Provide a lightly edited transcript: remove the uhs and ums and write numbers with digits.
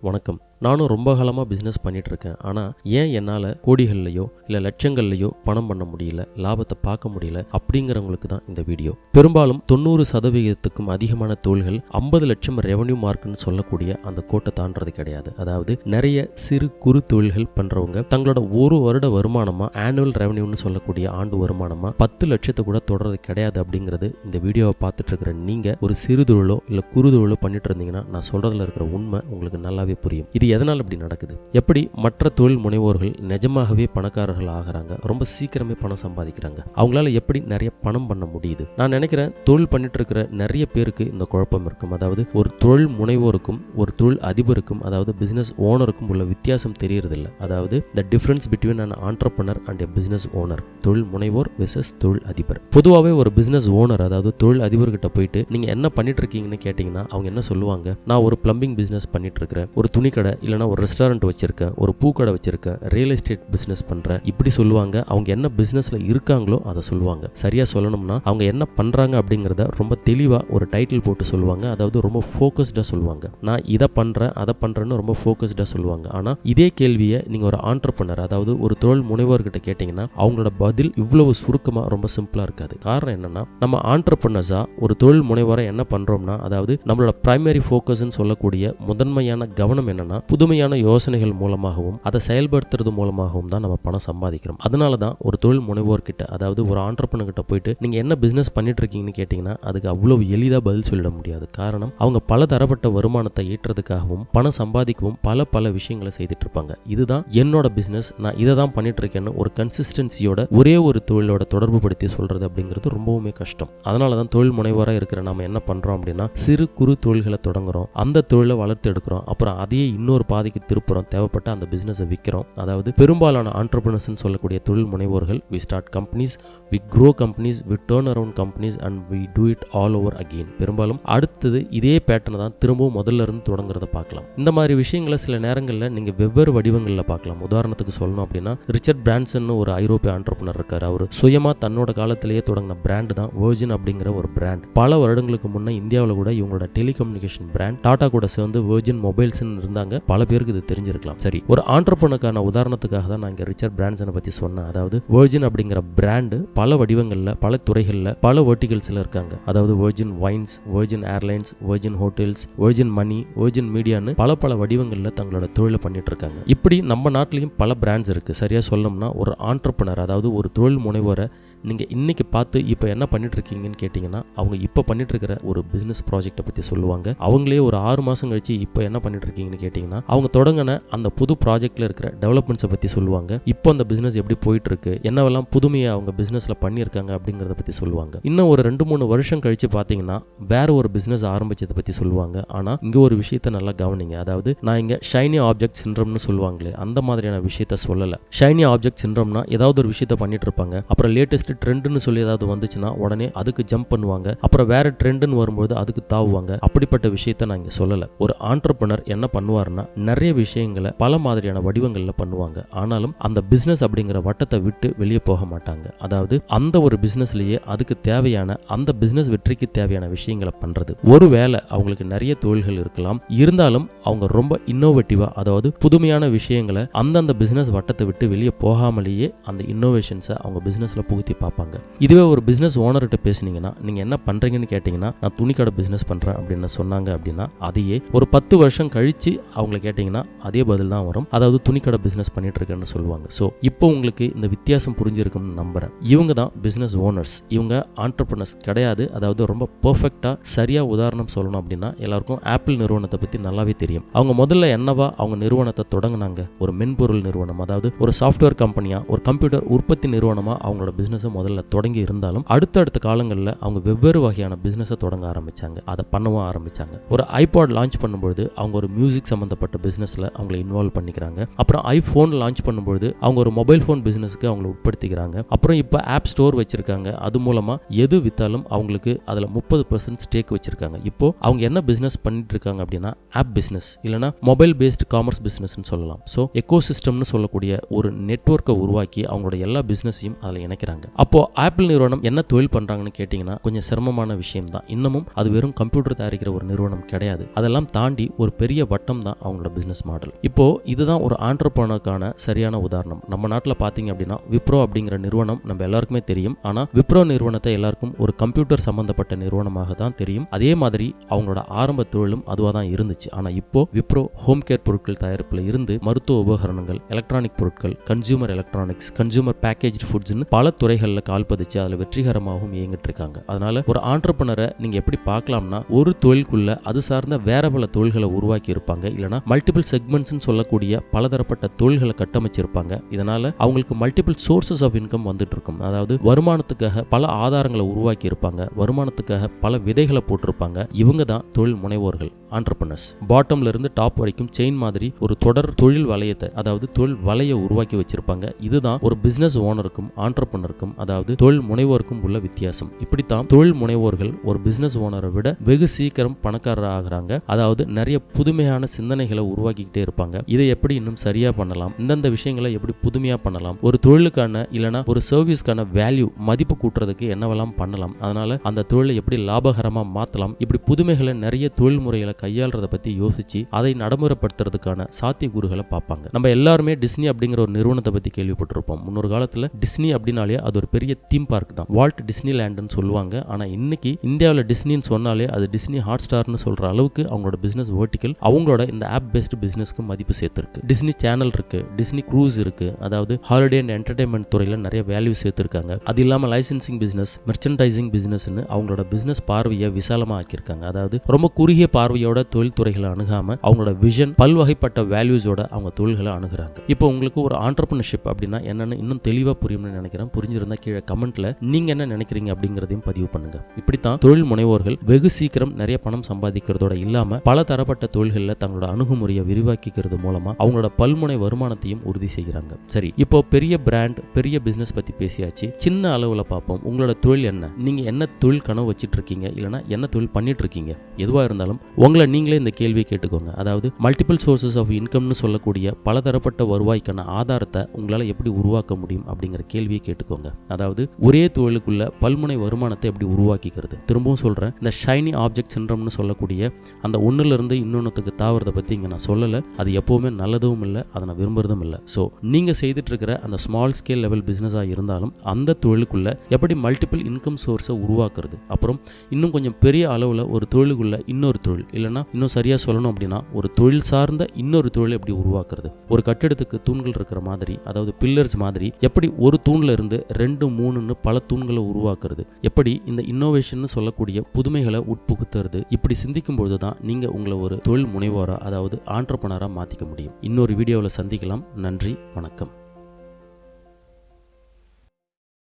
வணக்கம். நானும் ரொம்ப காலமாக பிஸ்னஸ் பண்ணிட்டு இருக்கேன். ஆனால் ஏன் என்னால் கோடிகள்லையோ இல்லை லட்சங்கள்லையோ பணம் பண்ண முடியல, லாபத்தை பார்க்க முடியல அப்படிங்கிறவங்களுக்கு தான் இந்த வீடியோ. பெரும்பாலும் 90% அதிகமான தொழில்கள் 50 லட்சம் ரெவன்யூ மார்க்குன்னு சொல்லக்கூடிய அந்த கோட்டை தாண்டறது கிடையாது. அதாவது நிறைய சிறு குறு தொழில்கள் பண்றவங்க தங்களோட ஒரு வருட வருமானமா ஆனுவல் ரெவன்யூன்னு சொல்லக்கூடிய ஆண்டு வருமானமா 10 லட்சத்தை கூட தொடர்றது கிடையாது. அப்படிங்கிறது இந்த வீடியோவை பார்த்துட்டு இருக்கிற நீங்க ஒரு சிறு தொழிலோ இல்லை குறு தொழிலோ பண்ணிட்டு இருந்தீங்கன்னா நான் சொல்றதுல இருக்கிற உண்மை உங்களுக்கு நல்லாவே புரியும். இது எதனால் இப்படி நடக்குது? எப்படி மற்ற தொழில் முனைவோர்கள் நிஜமாகவே பணக்காரர்கள் ஆகிறாங்க, ரொம்ப சீக்கிரமே பணம் சம்பாதிக்கிறாங்க, அவங்களால எப்படி நிறைய பணம் பண்ண முடியுது? நான் நினைக்கிறேன் தொழில் பண்ணிட்டு இருக்கிற நிறைய பேருக்கு இந்த குழப்பம் இருக்கும். அதாவது ஒரு தொழில் முனைவோருக்கும் ஒரு தொழில் அதிபருக்கும், அதாவது பிசினஸ் ஓனருக்கும் உள்ள வித்தியாசம் தெரியறதில்லை. அதாவது the difference between an entrepreneur and a business owner. தொழில் முனைவோர் வெர்சஸ் தொழில் அதிபர். பொதுவாகவே ஒரு பிசினஸ் ஓனர், அதாவது தொழில் அதிபர்கிட்ட போயிட்டு நீங்க என்ன பண்ணிட்டு இருக்கீங்கன்னு கேட்டீங்கன்னா அவங்க என்ன சொல்லுவாங்க? நான் ஒரு பிளம்பிங் பிசினஸ் பண்ணிட்டு இருக்கிறேன், ஒரு துணிக்கடை இல்லைனா ஒரு ரெஸ்டாரண்ட் வச்சிருக்கேன், ஒரு பூக்கடை வச்சிருக்கேன், ரியல் எஸ்டேட் பிசினஸ் பண்றேன், இப்படி சொல்லுவாங்க. அவங்க என்ன பிசினஸ்ல இருக்காங்களோ அதை சொல்லுவாங்க. சரியா சொல்லணும்னா அவங்க என்ன பண்றாங்க அப்படிங்கறத ரொம்ப தெளிவா ஒரு டைட்டில் போட்டு சொல்லுவாங்க. அதாவது ரொம்ப ஃபோக்கஸ்டா சொல்லுவாங்க. நான் இதை பண்றேன் அதை பண்றேன்னு ரொம்ப ஃபோக்கஸ்டா சொல்லுவாங்க. ஆனா இதே கேள்வியை நீங்க ஒரு ஆண்டர்பிரனர், அதாவது ஒரு தொழில் முனைவோர்கிட்ட கேட்டீங்கன்னா அவங்களோட பதில் இவ்வளவு சுருக்கமா ரொம்ப சிம்பிளா இருக்காது. காரணம் என்னன்னா, நம்ம ஆண்டர்பிரனர்ஸா ஒரு தொழில் முனைவோரை என்ன பண்றோம்னா, அதாவது நம்மளோட பிரைமரி ஃபோக்கஸ்ன்னு சொல்லக்கூடிய முதன்மையான கவனம் என்னன்னா, புதுமையான யோசனைகள் மூலமாகவும் அதை செயல்படுத்துறது மூலமாகவும் தான் நம்ம பணம் சம்பாதிக்கிறோம். அதனால தான் ஒரு தொழில் முனைவோர்கிட்ட, அதாவது ஒரு ஆண்டர்பிரனர் கிட்ட போயிட்டு நீங்க என்ன பிசினஸ் பண்ணிட்டு இருக்கீங்கன்னு கேட்டீங்கன்னா அதுக்கு அவ்வளவு எளிதா பதில் சொல்லிட முடியாது. காரணம், அவங்க பல தரப்பட்ட வருமானத்தை ஈட்டுறதுக்காகவும் பணம் சம்பாதிக்கவும் பல விஷயங்களை செய்துட்டு இருப்பாங்க. இதுதான் என்னோட பிசினஸ், நான் இதை தான் பண்ணிட்டு இருக்கேன்னு ஒரு கன்சிஸ்டன்சியோட ஒரே ஒரு தொழிலோட தொடர்பு படுத்தி சொல்றது அப்படிங்கிறது ரொம்பவுமே கஷ்டம். அதனால தான் தொழில் முனைவோராக இருக்கிற நாம என்ன பண்றோம் அப்படின்னா, சிறு குறு தொழில்களை தொடங்குறோம், அந்த தொழிலை வளர்த்து எடுக்கிறோம், அப்புறம் அதையே இன்னொரு பாதைக்கு திருப்புறோம், தேவைப்பட்ட அந்த பிசினஸை விற்கிறோம். அதாவது பெரும்பாலான ஆண்டர்பிரனர்ஸ் சொல்லக்கூடிய தொழில் முனைவோர்கள் we start companies, we grow companies, we turn around companies and we do it all over again. பெரும்பாலும் அடுத்தது இதே பேட்டர்னை தான் திரும்பவும் முதல்ல இருந்து தொடங்குறத பார்க்கலாம். இந்த மாதிரி விஷயங்களை சில நேரங்களில் நீங்க வெவ்வேறு வடிவங்களில் பார்க்கலாம். உதாரணத்துக்கு சொல்லணும் அப்படின்னா, ரிச்சர்ட் பிரான்சன் ஒரு ஐரோப்பிய ஆண்டர்பிரனர் இருக்காரு. அவர் சுயமா தன்னோட காலத்திலேயே தொடங்கின பிராண்ட் தான் வெர்ஜின் அப்படிங்கிற ஒரு பிராண்ட். பல வருடங்களுக்கு முன்னே இந்தியாவில் கூட இவங்களோட டெலிகம்யூனிகேஷன் பிராண்ட் டாடா கூட சேர்ந்து வெர்ஜின் மொபைல்ஸ் இருந்தாங்க. பல பேருக்கு இது தெரிஞ்சிருக்கலாம். சரி, ஒரு ஆண்டர்பிரனருக்கான உதாரணத்துக்காக தான் நான் இங்க ரிச்சர்ட் பிரான்சனை பத்தி சொன்னேன். அதாவது வெர்ஜின் அப்படிங்கிற பிராண்ட் பல வடிவங்கள்ல, பல துறைகள்ல, பல வெர்டிகல்ஸ்ல இருக்காங்க. அதாவது Virgin Wines, Virgin Airlines, Virgin Hotels, Virgin Money, Virgin மீடியான்னு பல வடிவங்கள்ல தங்களோட தொழிலை பண்ணிட்டு இருக்காங்க. இப்படி நம்ம நாட்டிலையும் பல பிராண்ட்ஸ் இருக்கு. சரியா சொல்லணும்னா ஒரு ஆண்டர்பிரனர், அதாவது ஒரு தொழில் முனைவோரை நீங்க இன்னைக்கு பார்த்து இப்போ என்ன பண்ணிட்டு இருக்கீங்கன்னு கேட்டீங்கன்னா அவங்க இப்போ பண்ணிட்டு இருக்கிற ஒரு பிசினஸ் ப்ராஜெக்டை பத்தி சொல்லுவாங்க. அவங்களே ஒரு 6 மாசம் கழிச்சு இப்போ என்ன பண்ணிட்டு இருக்கீங்கன்னு கேட்டீங்கன்னா அவங்க தொடங்கின அந்த புது ப்ராஜெக்ட்ல இருக்கிற டெவலப்மெண்ட்ஸை பத்தி சொல்லுவாங்க. இப்போ அந்த பிசினஸ் எப்படி போயிட்டு இருக்கு, என்னவெல்லாம் புதுமையை அவங்க பிசினஸ்ல பண்ணியிருக்காங்க அப்படிங்கறத பத்தி சொல்லுவாங்க. இன்னும் ஒரு 2-3 வருஷம் கழிச்சு பாத்தீங்கன்னா வேற ஒரு பிசினஸ் ஆரம்பிச்சதை பத்தி சொல்லுவாங்க. ஆனா இங்க ஒரு விஷயத்தை நல்லா கவனிங்க. அதாவது நான் இங்க ஷைனி ஆப்ஜெக்ட் சிண்ட்ரம்னு சொல்லுவாங்களே, அந்த மாதிரியான விஷயத்த சொல்லல. ஷைனி ஆப்ஜெக்ட் சிண்ட்ரம்னா ஏதாவது ஒரு விஷயத்த பண்ணிட்டு இருப்பாங்க, அப்புறம் லேட்டஸ்ட் ட்ரெண்ட்னு சொல்லி ஏதாவது வந்துச்சுன்னா உடனே அதுக்கு ஜம்ப் பண்ணுவாங்க, அப்புறம் வேற ட்ரெண்ட்னு வரும்போது அதுக்கு தாவுவாங்க. அப்படிப்பட்ட விஷயத்தை நான் இங்க சொல்லல. ஒரு ஆண்டர்பிரனர் என்ன பண்ணுவாருன்னா நிறைய விஷயங்களை பல மாதிரியான வடிவங்கள்ல பண்ணுவாங்க. ஆனாலும் அந்த பிசினஸ் அப்படிங்கிற வட்டத்தை விட்டு வெளியே போக மாட்டாங்க. அதாவது அந்த ஒரு பிசினஸ்லயே அதுக்கு தேவையான, அந்த பிசினஸ் வெற்றிக்கு தேவையான விஷயங்களை பண்றது. ஒருவேளை அவங்களுக்கு நிறைய தொழில்கள் இருக்கலாம், இருந்தாலும் அவங்க ரொம்ப இன்னோவேட்டிவா, அதாவது புதுமையான விஷயங்களை அந்தந்த பிசினஸ் வட்டத்தை விட்டு வெளியே போகாமலேயே அந்த இன்னோவேஷன்ஸை அவங்க பிசினஸ்ல புகுத்தி பார்ப்பாங்க. இதுவே ஒரு பிசினஸ் ஓனர்கிட்ட பேசுனீங்கன்னா நீங்க என்ன பண்றீங்கன்னு கேட்டீங்கன்னா நான் துணிக்கடை பிசினஸ் பண்றேன் அப்படின்னு சொன்னாங்க அப்படின்னா அதையே ஒரு 10 வருஷம் கழிச்சு அவங்களை கேட்டீங்கன்னா அதே பதில் தான் வரும். அதாவது துணிக்கடை பிசினஸ் பண்ணிட்டு இருக்கேன்னு சொல்லுவாங்க. ஸோ இப்போ உங்களுக்கு இந்த வித்தியாசம் புரிஞ்சிருக்கும்னு நம்புறேன். இவங்க தான் பிசினஸ் ஓனர்ஸ், இவங்க ஆண்டர்பிரனர்ஸ் கிடையாது. அதாவது ரொம்ப பெர்ஃபெக்ட்டா சரியா உதாரணம் சொல்லணும் அப்படின்னா எல்லாருக்கும் ஆப்பிள் நிறுவனத்தை பத்தி நல்லாவே தெரியும். அவங்க முதல்ல என்னவா அவங்க நிறுவனத்தை தொடங்கினாங்க? ஒரு மென்பொருள் நிறுவனம், அதாவது ஒரு சாஃப்ட்வேர் கம்பெனியா, ஒரு கம்ப்யூட்டர் உற்பத்தி நிறுவனமா அவங்களோட பிசினஸ் முதல்ல தொடங்கி இருந்தாலும் அடுத்தடுத்த காலங்களில் அவங்க வெவ்வேறு வகையான பிசினஸை தொடங்க ஆரம்பிச்சாங்க, அதை பண்ணவும் ஆரம்பிச்சாங்க. ஒரு ஐபாட் லான்ச் பண்ணும்போது அவங்க ஒரு மியூசிக் சம்பந்தப்பட்ட பிசினஸ்ல அவங்களை இன்வால்வ் பண்ணிக்கிறாங்க. அப்புறம் ஐபோன் லான்ச் பண்ணும்போது அவங்க ஒரு மொபைல் போன் பிசினஸ்க்கு அவங்களை உட்படுத்திக்கிறாங்க. அப்புறம் இப்போ ஆப் ஸ்டோர் வச்சிருக்காங்க. அது மூலமா எது வித்தாலும் அவங்களுக்கு அதுல 30% ஸ்டேக் வச்சிருக்காங்க. இப்போ அவங்க என்ன பிசினஸ் பண்ணிட்டு இருக்காங்க அப்படின்னா ஆப் பிசினஸ், இல்லைன்னா மொபைல் பேஸ்ட் காமர்ஸ் பிசினஸ் சொல்லலாம். ஸோ எக்கோ சிஸ்டம்னு சொல்லக்கூடிய ஒரு நெட்வொர்க்கை உருவாக்கி அவங்களோட எல்லா பிசினஸையும் அதில் இணைக்கிறாங்க. அப்போ ஆப்பிள் நிறுவனம் என்ன தொழில் பண்றாங்கன்னு கேட்டீங்கன்னா கொஞ்சம் சிரமமான விஷயம் தான். இன்னமும் அது வெறும் கம்ப்யூட்டர் தயாரிக்கிற ஒரு நிறுவனம் கிடையாது. அதெல்லாம் தாண்டி ஒரு பெரிய வட்டம் தான் அவங்களோட பிசினஸ் மாடல். இப்போ இதுதான் ஒரு ஆண்டர்பிரனருக்கான சரியான உதாரணம். நம்ம நாட்டில் பார்த்தீங்க அப்படின்னா விப்ரோ அப்படிங்கிற நிறுவனம் நம்ம எல்லாருக்குமே தெரியும். ஆனா விப்ரோ நிறுவனத்தை எல்லாருக்கும் ஒரு கம்ப்யூட்டர் சம்பந்தப்பட்ட நிறுவனமாக தான் தெரியும். அதே மாதிரி அவங்களோட ஆரம்ப தொழிலும் அதுவாக தான் இருந்துச்சு. ஆனா இப்போ விப்ரோ ஹோம் கேர் பொருட்கள் தயாரிப்புல இருந்து மருத்துவ உபகரணங்கள், எலக்ட்ரானிக் பொருட்கள், கன்சியூமர் எலக்ட்ரானிக்ஸ், கன்சியூமர் பேக்கேஜ் ஃபுட்ஸ்னு பல துறைகளில் கால் பதிச்சு அதில் வெற்றிகரமாகவும் இயங்கிட்டு இருக்காங்க. அதனால ஒரு ஆண்டர்பிரனரை நீங்க எப்படி பார்க்கலாம்னா ஒரு தொழிலுக்குள்ள அது சார்ந்த வேற பல தொழில்களை உருவாக்கி இருப்பாங்க. இல்லைனா மல்டிபிள் செக்மெண்ட்ஸ் சொல்லக்கூடிய பலதரப்பட்ட தொழில்களை கட்டமைச்சிருப்பாங்க. இதனால அவங்களுக்கு மல்டிபிள் சோர்சஸ் ஆஃப் இன்கம் வந்துட்டு இருக்கும். அதாவது வருமானத்துக்காக பல ஆதாரங்களை உருவாக்கி இருப்பாங்க, வருமானத்துக்காக பல விதைகளை போட்டிருப்பாங்க. இவங்க தான் தொழில் முனைவோர்கள், ஆண்டர்பிரனர்ஸ். பாட்டம்ல இருந்து டாப் வரைக்கும் செயின் மாதிரி ஒரு தொடர் தொழில் வளையத்தை, அதாவது தொழில் வலையை உருவாக்கி வச்சிருப்பாங்க. இதுதான் ஒரு பிசினஸ் ஓனருக்கும் ஆண்டர்பிரனருக்கும், அதாவது தொழில் முனைவோருக்கும் உள்ள வித்தியாசம். இப்படித்தான் தொழில் முனைவோர்கள் ஒரு பிசினஸ் ஓனரை விட வெகு சீக்கிரம் பணக்காரர் ஆகிறாங்க. அதாவது நிறைய புதுமையான சிந்தனைகளை உருவாக்கிக்கிட்டே இருப்பாங்க. இதை எப்படி இன்னும் சரியா பண்ணலாம், இந்தந்த விஷயங்களை எப்படி புதுமையா பண்ணலாம், ஒரு தொழிலுக்கான இல்லைனா ஒரு சர்வீஸ்க்கான வேல்யூ மதிப்பு கூட்டுறதுக்கு என்னவெல்லாம் பண்ணலாம், அதனால அந்த தொழிலை எப்படி லாபகரமா மாற்றலாம், இப்படி புதுமைகளை நிறைய தொழில் முறைகளை கையாளுறதை பத்தி யோசிச்சு அதை நடைமுறைப்படுத்துறதுக்கான சாத்தியக்கூறுகளை பார்ப்பாங்க. நம்ம எல்லாருமே டிஸ்னி அப்படிங்கிற ஒரு நிறுவனத்தை பத்தி கேள்விப்பட்டிருப்போம். முன்னொரு காலத்துல டிஸ்னி அப்படின்னாலே அது ஒரு பெரிய தீம் பார்க் தான், வால்ட் டிஸ்னி லேண்ட்னு சொல்லுவாங்க. ஆனா இன்னைக்கு இந்தியாவில் டிஸ்னின்னு சொன்னாலே அது டிஸ்னி ஹாட் ஸ்டார்னு சொல்ற அளவுக்கு அவங்களோட பிசினஸ் வெர்டிகல் அவங்களோட இந்த ஆப் பேஸ்ட் பிசினஸ்க்கு மதிப்பு சேர்த்திருக்கு. டிஸ்னி சேனல் இருக்கு, டிஸ்னி க்ரூஸ் இருக்கு, அதாவது ஹாலிடே அண்ட் என்டர்டைன்மெண்ட் துறையில நிறைய வேல்யூ சேர்த்திருக்காங்க. அது இல்லாம லைசன்சிங் பிசினஸ், மெர்ச்சன்டைசிங் பிசினஸ்னு அவங்களோட பிசினஸ் பார்வையை விசாலமா ஆக்கியிருக்காங்க. அதாவது ரொம்ப குறுகிய பார்வையோட தொழில் துறைகளை அணுகாம அவங்களோட விஷன் பல்வகைப்பட்ட வேல்யூஸோட அவங்க தொழில்களை அணுகுறாங்க. இப்போ உங்களுக்கு ஒரு ஆண்டர்பிரினர்ஷிப் அப்படின்னா என்னன்னு இன்னும் தெளிவா புரியும்னு நினைக்கிறேன். புரிஞ்சிருந்தா கீழே கமெண்ட்ல நீங்க என்ன நினைக்கிறீங்க அப்படிங்கறதையும் பதிவு பண்ணுங்க. இப்படித்தான் தொழில் முனைவோர்கள் வெகு சீக்கிரம் நிறைய பணம் சம்பாதிக்கிறதோட இல்லாம பல தரப்பட்ட தொழில்களில் தங்களோட அணுகுமுறையை விரிவாக்கிக்கிறது மூலமா அவங்களோட பல்முனை வருமானத்தையும் உறுதி செய்கிறாங்க. சரி, இப்போ பெரிய பிராண்ட், பெரிய பிசினஸ் பத்தி பேசியாச்சு. சின்ன அளவுல பார்ப்போம். உங்களோட தொழில் என்ன, நீங்க என்ன தொழில் கனவு வச்சிட்டு இருக்கீங்க, இல்லைன்னா என்ன தொழில் பண்ணிட்டு இருக்கீங்க, எதுவா இருந்தாலும் உங்களை நீங்களே இந்த கேள்வியை கேட்டுக்கோங்க. அதாவது மல்டிபிள் சோர்சஸ் ஆஃப் இன்கம்னு சொல்லக்கூடிய பலதரப்பட்ட வருவாய்க்கான ஆதாரத்தை உங்களால் எப்படி உருவாக்க முடியும் அப்படிங்கிற கேள்வியை கேட்டுக்கோங்க. அதாவது ஒரே தொழிலுக்குள்ள பல்முனை வருமானத்தை எப்படி உருவாக்கிக்கிறது. திரும்பவும் சொல்றேன், இந்த ஷைனி ஆப்ஜெக்ட் சிண்ட்ரோம்னு சொல்லக்கூடிய அந்த ஒன்னுல இருந்து இன்னொன்னுக்கு தாவறதை பத்தி இங்க நான் சொல்லல. அது எப்பவுமே நல்லதும் இல்லை, அதை நான் விரும்புறதும் இல்லை. ஸோ நீங்க செய்துட்டு இருக்கிற அந்த ஸ்மால் ஸ்கேல் லெவல் பிசினஸா இருந்தாலும் அந்த தொழிலுக்குள்ள எப்படி மல்டிபிள் இன்கம் சோர்ஸை உருவாக்குறது, அப்புறம் இன்னும் கொஞ்சம் பெரிய அளவுல ஒரு தொழிலுக்குள்ள இன்னொரு தொழில், இல்லைன்னா இன்னும் சரியா சொல்லணும் அப்படின்னா ஒரு தொழில் சார்ந்த இன்னொரு தொழில் எப்படி உருவாக்குறது. ஒரு கட்டிடத்துக்கு தூண்கள் இருக்கிற மாதிரி, அதாவது பில்லர்ஸ் மாதிரி, எப்படி ஒரு தூண்ல இருந்து 2, 3ன்னு பல தூண்களை உருவாக்குறது, எப்படி இந்த இன்னோவேஷன் சொல்லக்கூடிய புதுமைகளை உட்புகுத்துறது. இப்படி சிந்திக்கும் பொழுதுதான் நீங்க உங்களை ஒரு தொழில் முனைவோரா, அதாவது ஆண்டர்பிரனரா மாத்திக்க முடியும். இன்னொரு வீடியோவில் சந்திக்கலாம். நன்றி, வணக்கம்.